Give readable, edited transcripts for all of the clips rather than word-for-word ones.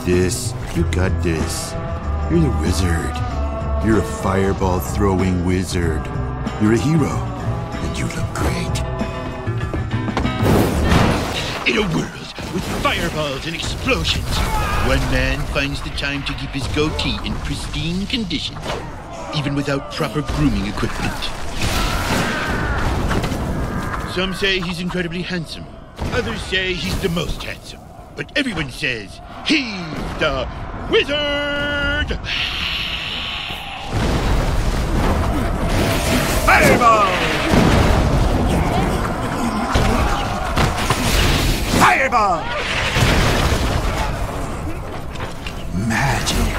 this. You got this. You're the wizard. You're a fireball throwing wizard. You're a hero. And you look great. In a world with fireballs and explosions, one man finds the time to keep his goatee in pristine condition, even without proper grooming equipment. Some say he's incredibly handsome. Others say he's the most handsome. But everyone says he's the wizard! Fireball! Fireball! Magic.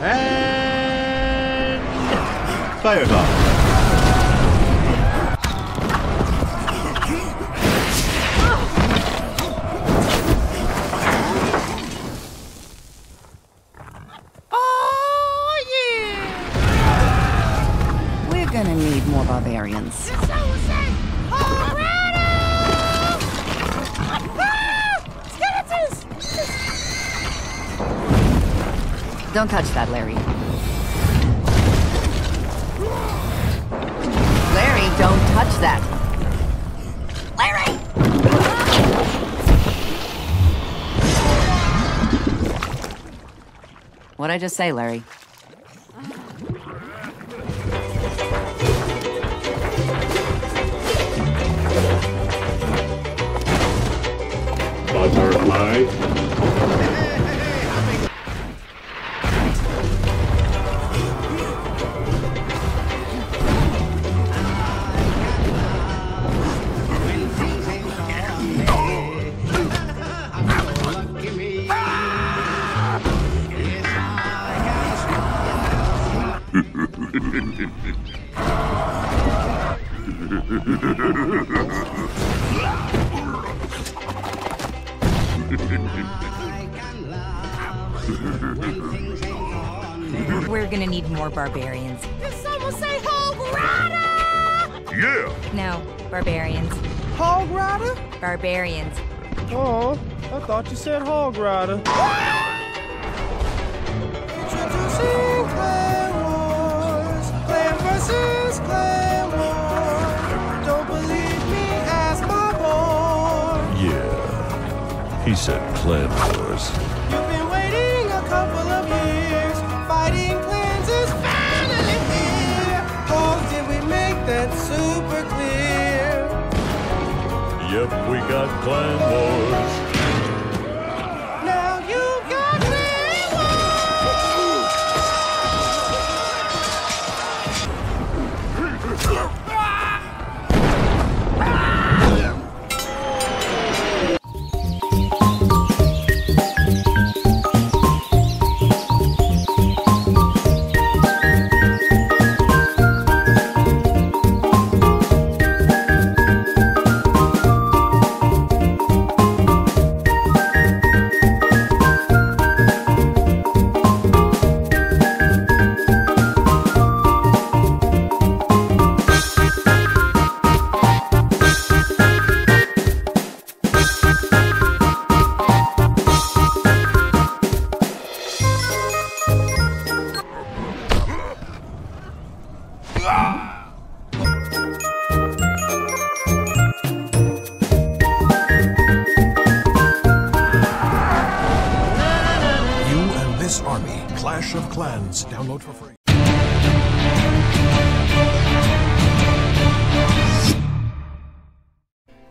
And fireball. Gonna need more barbarians. Don't touch that, Larry. Larry, don't touch that. Larry! What'd I just say, Larry? Butterfly. We're gonna need more barbarians. Did someone say Hog Rider? Yeah! No, barbarians. Hog Rider? Barbarians. Oh, I thought you said Hog Rider. Introducing Clan Wars. Clan versus Clan Wars. Don't believe me, ask my boy. Yeah. He said Clan Wars. You've been waiting a couple of years. Fighting clans is finally here. Oh, did we make that super clear? Yep, we got Clan Wars. Now you got Clan Army, Clash of Clans. Download for free.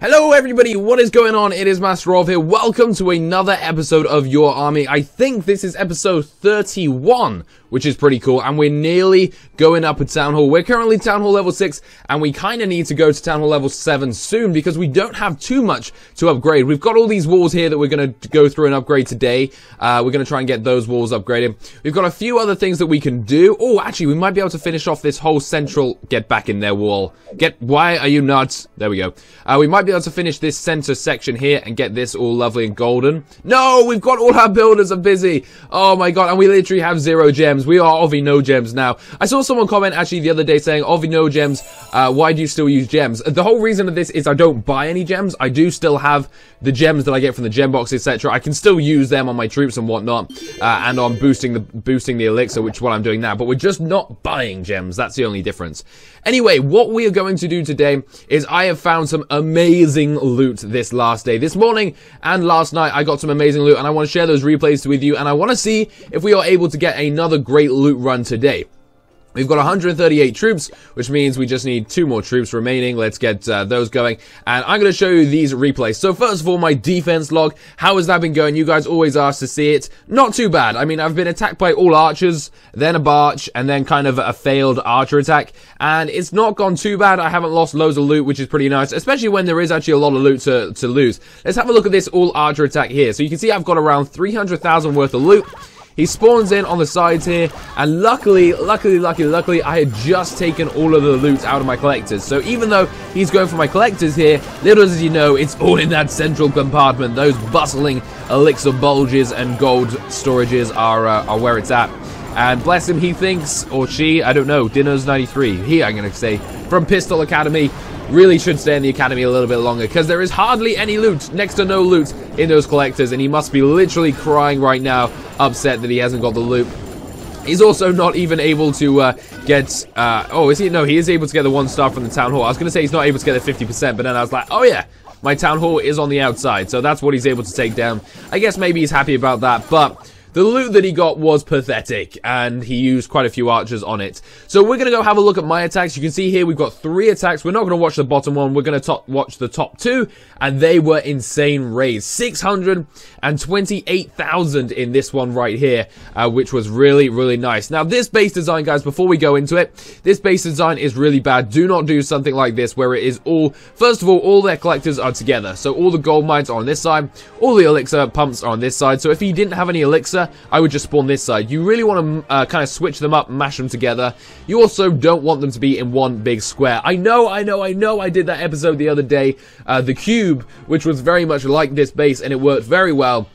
Hello everybody, what is going on? It is Master Rolf here. Welcome to another episode of Your Army. I think this is episode 31, which is pretty cool, and we're nearly going up at Town Hall. We're currently Town Hall level 6, and we kind of need to go to Town Hall level 7 soon, because we don't have too much to upgrade. We've got all these walls here that we're going to go through and upgrade today. We're going to try and get those walls upgraded. We've got a few other things that we can do. Oh, actually, we might be able to finish off this whole central... Get back in there, wall. Why are you nuts? There we go. We might be able to finish this center section here and get this all lovely and golden. No, we've got all our builders are busy. Oh my god, and we literally have 0 gems. gems. We are Ovi no gems now. I saw someone comment actually the other day saying, Ovi no gems, why do you still use gems? The whole reason of this is I don't buy any gems. I do still have the gems that I get from the gem box, etc. I can still use them on my troops and whatnot, and on boosting the elixir, which is what I'm doing now. But we're just not buying gems. That's the only difference. Anyway, what we are going to do today is I have found some amazing loot this last day. This morning and last night I got some amazing loot, and I want to share those replays with you, and I want to see if we are able to get another great loot run today. We've got 138 troops, which means we just need 2 more troops remaining. Let's get those going. And I'm going to show you these replays. So first of all, my defense log. How has that been going? You guys always ask to see it. Not too bad. I mean, I've been attacked by all archers, then a barch, and then kind of a failed archer attack. And it's not gone too bad. I haven't lost loads of loot, which is pretty nice, especially when there is actually a lot of loot to lose. Let's have a look at this all archer attack here. So you can see I've got around 300,000 worth of loot. He spawns in on the sides here, and luckily, I had just taken all of the loot out of my collectors. So even though he's going for my collectors here, little does he know, it's all in that central compartment. Those bustling elixir bulges and gold storages are where it's at. And bless him, he thinks, or she, I don't know, Dinners93, he, I'm going to say, from Pistol Academy, really should stay in the academy a little bit longer, because there is hardly any loot, next to no loot in those collectors, and he must be literally crying right now, upset that he hasn't got the loot. He's also not even able to get, oh, is he? No, he is able to get the 1 star from the town hall. I was going to say he's not able to get the 50%, but then I was like, oh yeah, my town hall is on the outside, so that's what he's able to take down. I guess maybe he's happy about that, but the loot that he got was pathetic, and he used quite a few archers on it. So we're going to go have a look at my attacks. You can see here we've got 3 attacks. We're not going to watch the bottom one. We're going to watch the top 2, and they were insane raids. 628,000 in this one right here, which was really, really nice. Now, this base design, guys, before we go into it, this base design is really bad. Do not do something like this where it is all, first of all their collectors are together. So all the gold mines are on this side, all the elixir pumps are on this side. So if he didn't have any elixir, I would just spawn this side. You really want to kind of switch them up, mash them together. You also don't want them to be in one big square. I know I did that episode the other day, the cube, which was very much like this base, and it worked very well.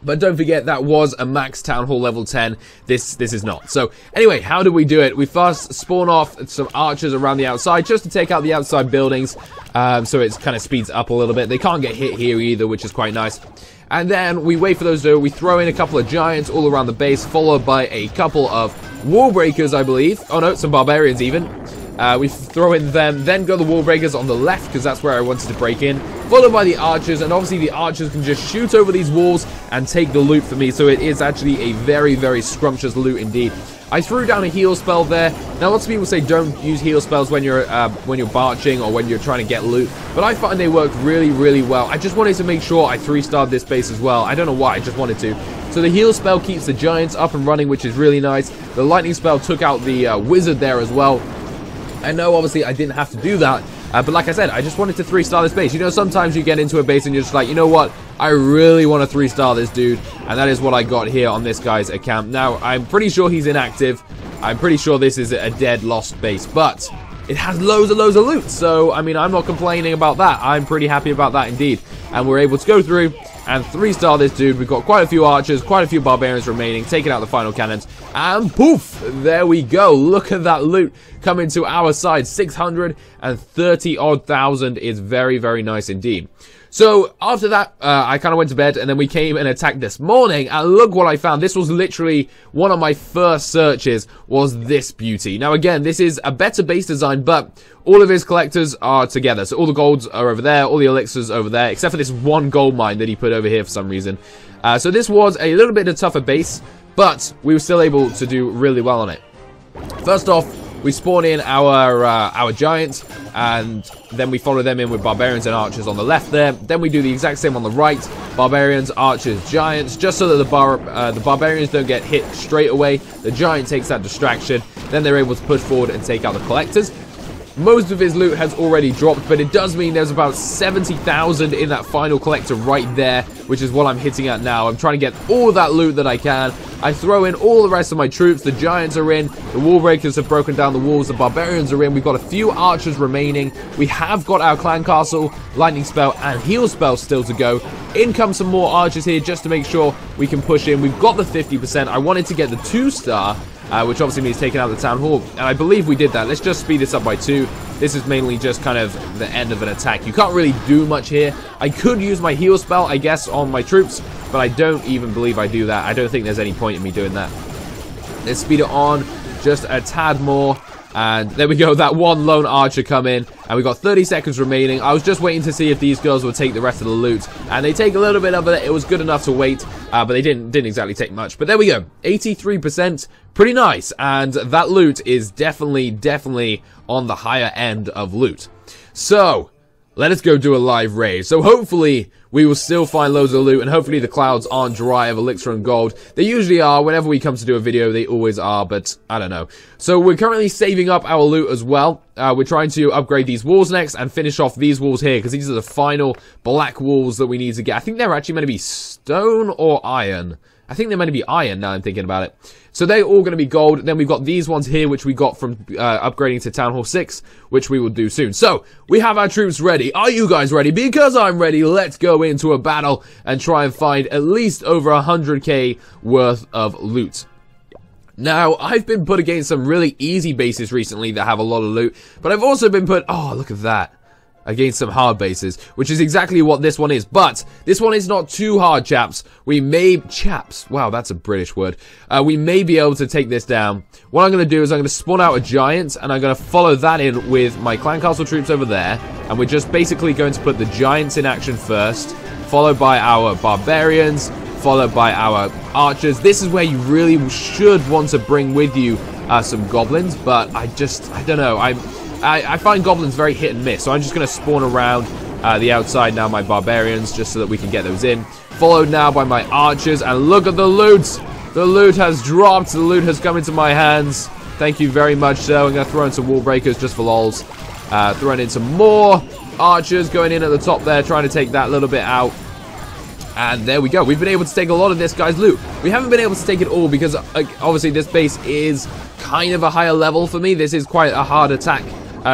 But don't forget, that was a max town hall level 10. This is not. So anyway, how do we do it? We first spawn off some archers around the outside just to take out the outside buildings, so it kind of speeds up a little bit. They can't get hit here either, which is quite nice. And then we wait for those to, we throw in a couple of giants all around the base, followed by a couple of wall breakers, I believe. Oh no, some barbarians even. We throw in them, then go the wall breakers on the left, because that's where I wanted to break in, followed by the archers, and obviously the archers can just shoot over these walls and take the loot for me, so it is actually a very, very scrumptious loot indeed. I threw down a heal spell there. Now, lots of people say don't use heal spells when you're barching or when you're trying to get loot, but I find they work really, really well. I just wanted to make sure I 3-starred this base as well. I don't know why, I just wanted to. So the heal spell keeps the giants up and running, which is really nice. The lightning spell took out the wizard there as well. I know, obviously, I didn't have to do that, but like I said, I just wanted to 3-star this base. You know, sometimes you get into a base and you're just like, you know what, I really want to 3-star this dude, and that is what I got here on this guy's account. Now, I'm pretty sure he's inactive. I'm pretty sure this is a dead, lost base, but it has loads of loot, so, I mean, I'm not complaining about that. I'm pretty happy about that indeed, and we're able to go through and 3-star this dude. We've got quite a few archers, quite a few barbarians remaining, taking out the final cannons, and poof, there we go. Look at that loot coming to our side. 630-odd thousand is very, very nice indeed. So after that, I kind of went to bed, and then we came and attacked this morning, and look what I found. This was literally one of my first searches, was this beauty. Now again, this is a better base design, but all of his collectors are together. So all the golds are over there, all the elixirs over there, except for this one gold mine that he put over here for some reason. So this was a little bit of a tougher base, but we were still able to do really well on it. First off, we spawn in our giants, and then we follow them in with barbarians and archers on the left there. Then we do the exact same on the right. Barbarians, archers, giants, just so that the barbarians don't get hit straight away. The giant takes that distraction. Then they're able to push forward and take out the collectors. Most of his loot has already dropped, but it does mean there's about 70,000 in that final collector right there, which is what I'm hitting at now. I'm trying to get all of that loot that I can. I throw in all the rest of my troops. The giants are in. The wall breakers have broken down the walls. The barbarians are in. We've got a few archers remaining. We have got our clan castle, lightning spell, and heal spell still to go. In come some more archers here just to make sure we can push in. We've got the 50%. I wanted to get the 2-star. which obviously means taking out the Town Hall. And I believe we did that. Let's just speed this up by 2. This is mainly just kind of the end of an attack. You can't really do much here. I could use my heal spell, I guess, on my troops, but I don't even believe I do that. I don't think there's any point in me doing that. Let's speed it on just a tad more. And there we go, that one lone archer come in, and we got 30 seconds remaining. I was just waiting to see if these girls would take the rest of the loot, and they take a little bit of it. It was good enough to wait, but they didn't exactly take much. But there we go, 83%, pretty nice, and that loot is definitely on the higher end of loot. So let us go do a live raid. So hopefully we will still find loads of loot, and hopefully the clouds aren't dry of elixir and gold. They usually are. Whenever we come to do a video, they always are, but I don't know. So we're currently saving up our loot as well. We're trying to upgrade these walls next and finish off these walls here, because these are the final black walls that we need to get. I think they're actually meant to be stone or iron. I think they're meant to be iron now I'm thinking about it. So they're all going to be gold. Then we've got these ones here, which we got from upgrading to Town Hall 6, which we will do soon. So we have our troops ready. Are you guys ready? Because I'm ready. Let's go into a battle and try and find at least over 100k worth of loot. Now, I've been put against some really easy bases recently that have a lot of loot, but I've also been put, oh, look at that, against some hard bases, which is exactly what this one is. But this one is not too hard, chaps. We may... Chaps. Wow, that's a British word. We may be able to take this down. What I'm going to do is I'm going to spawn out a giant, and I'm going to follow that in with my clan castle troops over there. And we're just basically going to put the giants in action first, followed by our barbarians, followed by our archers. This is where you really should want to bring with you some goblins, but I don't know. I find goblins very hit and miss, so I'm just going to spawn around the outside now, my barbarians, just so that we can get those in. Followed now by my archers, and look at the loot! The loot has dropped, the loot has come into my hands. Thank you very much, so I'm going to throw in some wall breakers just for lols. Throwing in some more archers, going in at the top there, trying to take that little bit out. And there we go. We've been able to take a lot of this guy's loot. We haven't been able to take it all because, obviously, this base is kind of a higher level for me. This is quite a hard attack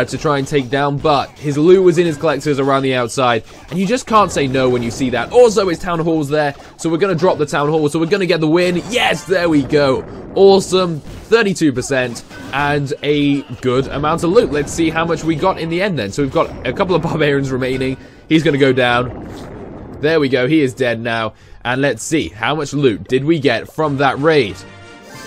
to try and take down, but his loot was in his collectors around the outside, and you just can't say no when you see that. Also, his town hall's there, so we're going to drop the town hall, so we're going to get the win. Yes, there we go. Awesome. 32% and a good amount of loot. Let's see how much we got in the end then. So we've got a couple of barbarians remaining. He's going to go down. There we go, he is dead now. And let's see, how much loot did we get from that raid?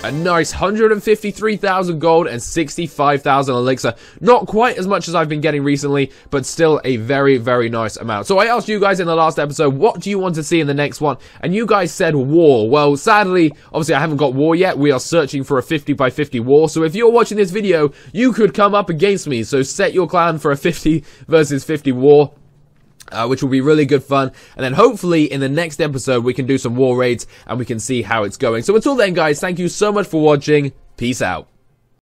A nice 153,000 gold and 65,000 elixir. Not quite as much as I've been getting recently, but still a very, very nice amount. So I asked you guys in the last episode, what do you want to see in the next one? And you guys said war. Well, sadly, obviously I haven't got war yet. We are searching for a 50 by 50 war. So if you're watching this video, you could come up against me. So set your clan for a 50 versus 50 war. Which will be really good fun, and then hopefully in the next episode we can do some war raids and we can see how it's going. So until then guys, thank you so much for watching, peace out.